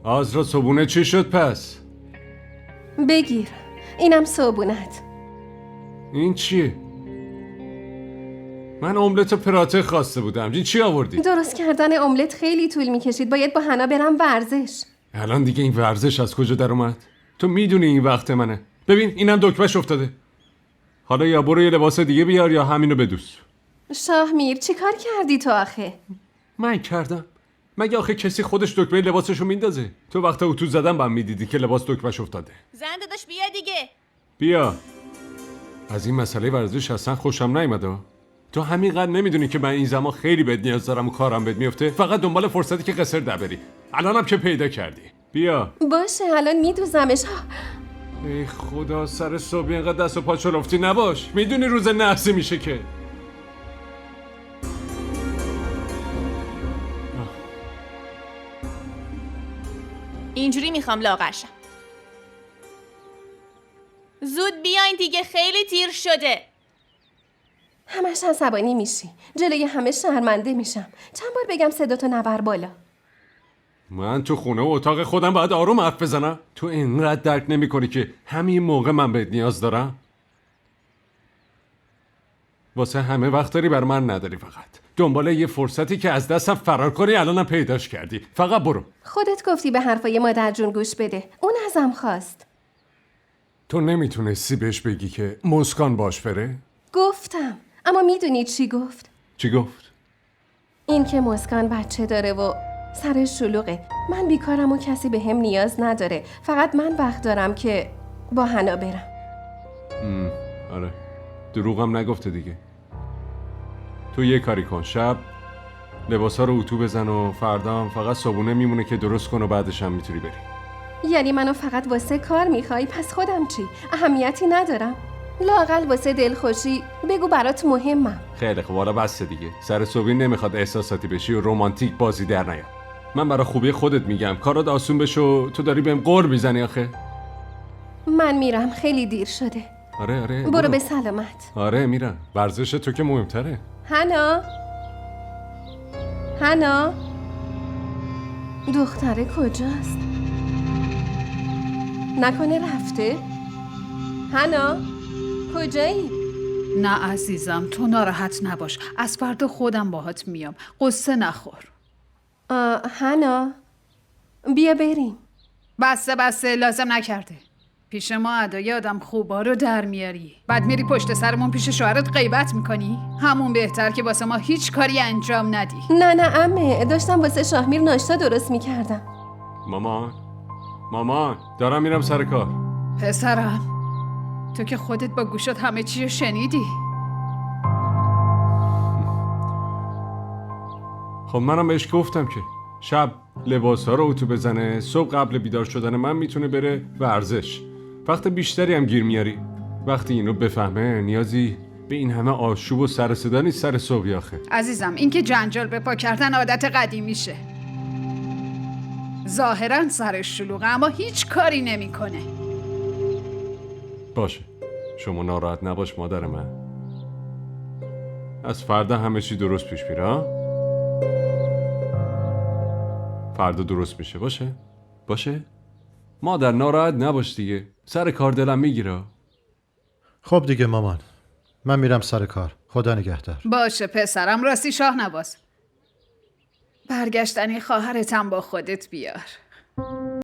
آزرا صبونه چی شد پس؟ بگیر، اینم صبونت. این چیه؟ من املت و پراته خواسته بودم. این چی آوردی؟ درست کردن املت خیلی طول میکشید. باید با حنا برم ورزش. الان دیگه این ورزش از کجا در اومد؟ تو میدونی این وقت منه. ببین اینم دکمه‌ش افتاده. حالا یا برو یه لباس دیگه بیار یا همینو بدوز. شاهمیر چی کار کردی تو آخه؟ من کردم. مگه آخه کسی خودش دکمه لباسشو میندازه؟ تو وقتا اتو زدن با هم میدیدی که لباس دکمه‌ش افتاده. زن داداش بیا دیگه. بیا. از این مسئله ورزش اصلا خوشم نیومده. تو همینقدر نمیدونی که من این زمان خیلی بهت نیاز دارم و کارم بهت میفته. فقط دنبال فرصتی که قصر در بری. الانم که پیدا کردی. بیا. باشه الان میدوزمش. ای خدا، سر صبحی اینقدر دست و پا چلفتی نباش. میدونی روز نحسی میشه که. اینجوری میخوام لاغرشم. زود بیاین دیگه، خیلی دیر شده. همش عصبانی میشی. جلوی همه شرمنده میشم. چند بار بگم صداتو نبر بالا. من تو خونه و اتاق خودم باید آروم حرف بزنم. تو اینقدر درک نمی‌کنی که همین موقع من بهت نیاز دارم. واسه همه وقت داری، بر من نداری. فقط دنبال یه فرصتی که از دستم فرار کنی الانم پیداش کردی. فقط برو. خودت گفتی به حرفای مادر جون گوش بده. اون ازم خواست. تو نمیتونستی بهش بگی که مسکان باش بره؟ گفتم. اما میدونی چی گفت؟ چی گفت؟ این که مسکان بچه داره و سرش شلوغه. من بیکارم و کسی به هم نیاز نداره. فقط من وقت دارم که با حنا برم. آره، دروغم نگفته دیگه. تو یه کاری کن، شب لباسا رو اتو بزن و فردا هم فقط صبونه میمونه که درست کن و بعدش هم میتونی بری. یعنی منو فقط واسه کار میخوای؟ پس خودم چی؟ اهمیتی ندارم؟ لااقل واسه دلخوشی بگو برات مهمم. خیلی خب، حالا بسته دیگه. سر صبحی نمیخواد احساساتی بشی و رمانتیک بازی در نیاد. من برای خوبی خودت میگم کارات آسون بشه و تو داری بهم قور میزنی آخه. من میرم، خیلی دیر شده. آره برو به سلامت. آره میرم. ورزش تو که مهمتره. حنا دختره کجاست؟ نکنه رفته؟ حنا کجایی؟ نه عزیزم، تو ناراحت نباش. از فردا خودم باهات میام. قصه نخور. حنا بیا بریم. بسه لازم نکرده. پیش ما ادای آدم خوبا رو در میاری، بعد میری پشت سرمون پیش شوهرت غیبت میکنی. همون بهتر که واسه ما هیچ کاری انجام ندی. نه عمه، داشتم واسه شاهمیر ناشتا درست میکردم. مامان دارم میرم سر کار. پسرم، تو که خودت با گوشت همه چی رو شنیدی. خب منم بهش گفتم که شب لباسا رو اتو بزنه، صبح قبل بیدار شدن من میتونه بره ورزش. وقت بیشتری هم گیر میاری. وقتی اینو بفهمه نیازی به این همه آشوب و سر صدا نیست سر صبحی آخه. عزیزم، این که جنجال به پا کردن عادت قدیمیشه. ظاهرا سرش شلوغه اما هیچ کاری نمیکنه. باشه، شما ناراحت نباش مادر من. از فردا همه چی درست پیش میره ها؟ فردا درست میشه. باشه؟ مادر ناراحت نباش دیگه. سر کار دلم میگیره. خب دیگه مامان، من میرم سر کار. خدا نگهدار. باشه پسرم، راستی شاه نواز. برگشتنی خواهرتم با خودت بیار.